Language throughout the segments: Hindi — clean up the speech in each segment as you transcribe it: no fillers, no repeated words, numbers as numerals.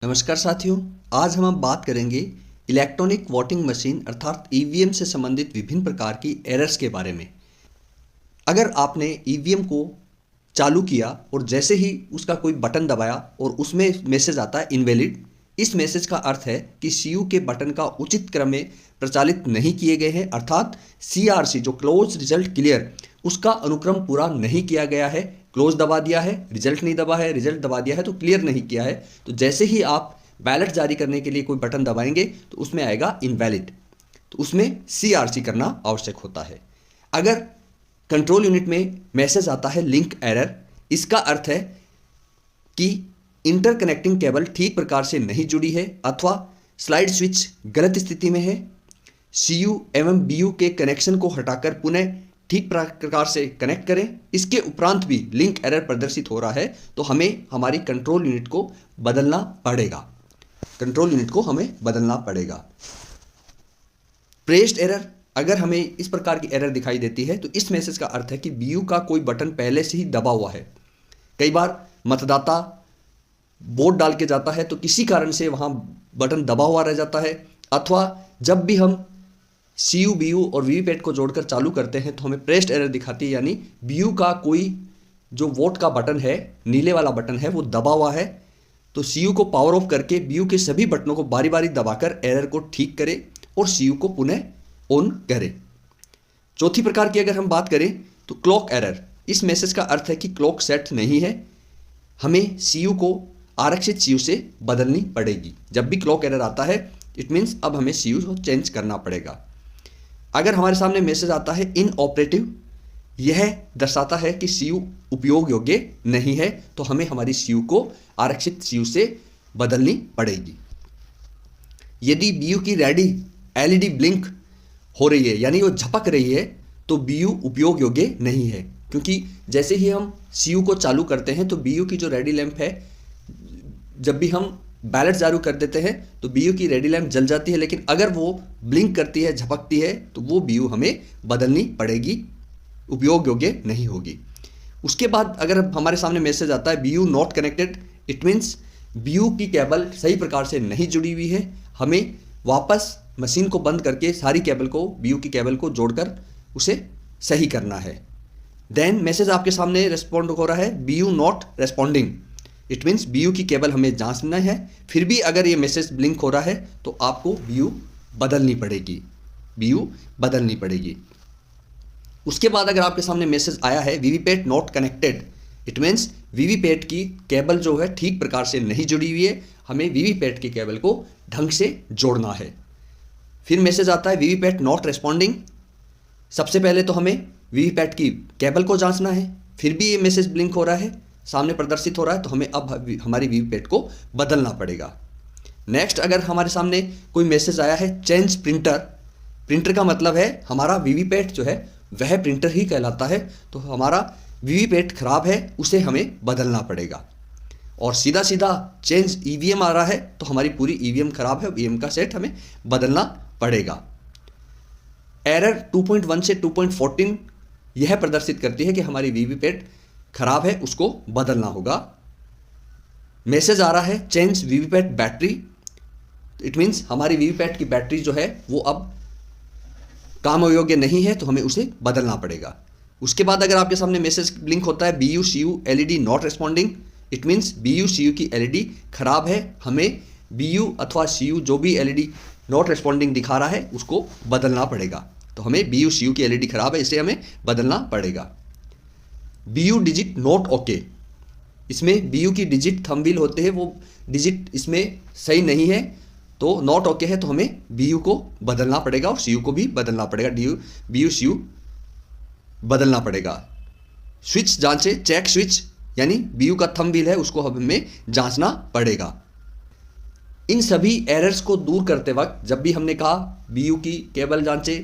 नमस्कार साथियों, आज हम बात करेंगे इलेक्ट्रॉनिक वोटिंग मशीन अर्थात ईवीएम से संबंधित विभिन्न प्रकार की एरर्स के बारे में। अगर आपने ईवीएम को चालू किया और जैसे ही उसका कोई बटन दबाया और उसमें मैसेज आता है इनवैलिड, इस मैसेज का अर्थ है कि सीयू के बटन का उचित क्रम में प्रचालित नहीं किए गए हैं, अर्थात सीआरसी जो क्लोज रिजल्ट क्लियर उसका अनुक्रम पूरा नहीं किया गया है। क्लोज दबा दिया है, रिजल्ट नहीं दबा है, रिजल्ट दबा दिया है तो क्लियर नहीं किया है। तो जैसे ही आप बैलेट जारी करने के लिए कोई बटन दबाएंगे तो उसमें आएगा इनवैलिड, तो उसमें सीआरसी करना आवश्यक होता है। अगर कंट्रोल यूनिट में मैसेज आता है लिंक एरर, इसका अर्थ है कि इंटरकनेक्टिंग केबल ठीक प्रकार से नहीं जुड़ी है अथवा स्लाइड स्विच गलत स्थिति में है। सीयू एवं बीयू के कनेक्शन को हटाकर पुनः ठीक प्रकार से कनेक्ट करें। इसके उपरांत भी लिंक एरर प्रदर्शित हो रहा है तो हमें हमारी कंट्रोल यूनिट को बदलना पड़ेगा। कंट्रोल यूनिट को हमें बदलना पड़ेगा। प्रेस्ड एरर, अगर हमें इस प्रकार की एरर दिखाई देती है तो इस मैसेज का अर्थ है कि बीयू का कोई बटन पहले से ही दबा हुआ है। कई बार मतदाता वोट डाल के जाता है तो किसी कारण से वहां बटन दबा हुआ रह जाता है, अथवा जब भी हम सीयू बीयू और वीवीपैट को जोड़कर चालू करते हैं तो हमें प्रेस्ड एरर दिखाती है, यानी बीयू का कोई जो वोट का बटन है, नीले वाला बटन है, वो दबा हुआ है। तो सीयू को पावर ऑफ करके बीयू के सभी बटनों को बारी बारी दबाकर एरर को ठीक करें और सीयू को पुनः ऑन करें। चौथी प्रकार की अगर हम बात करें तो क्लॉक एरर, इस मैसेज का अर्थ है कि क्लॉक सेट नहीं है, हमें सीयू को आरक्षित सीयू से बदलनी पड़ेगी। जब भी क्लॉक एरर आता है इट मीन्स अब हमें सीयू को चेंज करना पड़ेगा। अगर हमारे सामने मैसेज आता है इनऑपरेटिव, यह दर्शाता है कि सीयू उपयोग योग्य नहीं है, तो हमें हमारी सीयू को आरक्षित सीयू से बदलनी पड़ेगी। यदि बीयू की रेडी एलईडी ब्लिंक हो रही है यानी वो झपक रही है तो बीयू उपयोग योग्य नहीं है, क्योंकि जैसे ही हम सीयू को चालू करते हैं तो बीयू की जो रेडी लैंप है, जब भी हम बैलेट जारी कर देते हैं तो बीयू की रेडी लैंप जल जाती है, लेकिन अगर वो ब्लिंक करती है, झपकती है, तो वो बीयू हमें बदलनी पड़ेगी, उपयोग योग्य नहीं होगी। उसके बाद अगर हमारे सामने मैसेज आता है बीयू नॉट कनेक्टेड, इट मीन्स बीयू की केबल सही प्रकार से नहीं जुड़ी हुई है, हमें वापस मशीन को बंद करके सारी केबल को, बीयू की केबल को जोड़कर उसे सही करना है। देन मैसेज आपके सामने रिस्पॉन्ड हो रहा है बीयू नॉट रेस्पॉन्डिंग, इट मीन्स बीयू की केबल हमें जांचना है। फिर भी अगर ये मैसेज ब्लिंक हो रहा है तो आपको बीयू बदलनी पड़ेगी, बीयू बदलनी पड़ेगी। उसके बाद अगर आपके सामने मैसेज आया है VVPAT not connected, it means VVPAT की केबल जो है ठीक प्रकार से नहीं जुड़ी हुई है, हमें वीवीपैट की केबल को ढंग से जोड़ना है। फिर मैसेज आता है वीवीपैट नॉट रेस्पॉन्डिंग, सबसे पहले तो हमें वीवीपैट की केबल को जांचना है। फिर भी ये मैसेज ब्लिंक हो रहा है, सामने प्रदर्शित हो रहा है, तो हमें अब हमारी वीवीपैट को बदलना पड़ेगा। नेक्स्ट, अगर हमारे सामने कोई मैसेज आया है चेंज प्रिंटर, प्रिंटर का मतलब है हमारा वीवीपैट जो है वह प्रिंटर ही कहलाता है, तो हमारा वीवीपैट खराब है, उसे हमें बदलना पड़ेगा। और सीधा सीधा चेंज ईवीएम आ रहा है तो हमारी पूरी ईवीएम खराब है, ईवीएम का सेट हमें बदलना पड़ेगा। एरर 2.1 से 2.14 यह प्रदर्शित करती है कि हमारी वीवीपैट खराब है, उसको बदलना होगा। मैसेज आ रहा है change VVPAT battery, it means हमारी वीवीपैट की बैटरी जो है वो अब काम योग्य नहीं है, तो हमें उसे बदलना पड़ेगा। उसके बाद अगर आपके सामने मैसेज ब्लिंक होता है BU CU LED not responding, it means BU CU की एलईडी खराब है, हमें बीयू अथवा सीयू जो भी एलईडी नॉट रेस्पॉन्डिंग दिखा रहा है उसको बदलना पड़ेगा। तो हमें बीयू सीयू की एलईडी खराब है, इसे हमें बदलना पड़ेगा। बीयू डिजिट नॉट ओके, इसमें बीयू की डिजिट थंब व्हील होते हैं, वो डिजिट इसमें सही नहीं है, तो नॉट ओके है, तो हमें बीयू को बदलना पड़ेगा और सीयू को भी बदलना पड़ेगा, बीयू सीयू बदलना पड़ेगा। स्विच जांचे चेक स्विच, यानी बीयू का थंब व्हील है उसको हमें जांचना पड़ेगा। इन सभी एरर्स को दूर करते वक्त जब भी हमने कहा बीयू की केबल जांचे,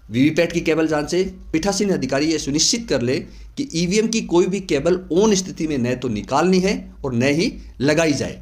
वीवीपैट की केबल जांचे, पीठासीन अधिकारी ये सुनिश्चित कर ले कि ईवीएम की कोई भी केबल ऑन स्थिति में न तो निकालनी है और न ही लगाई जाए।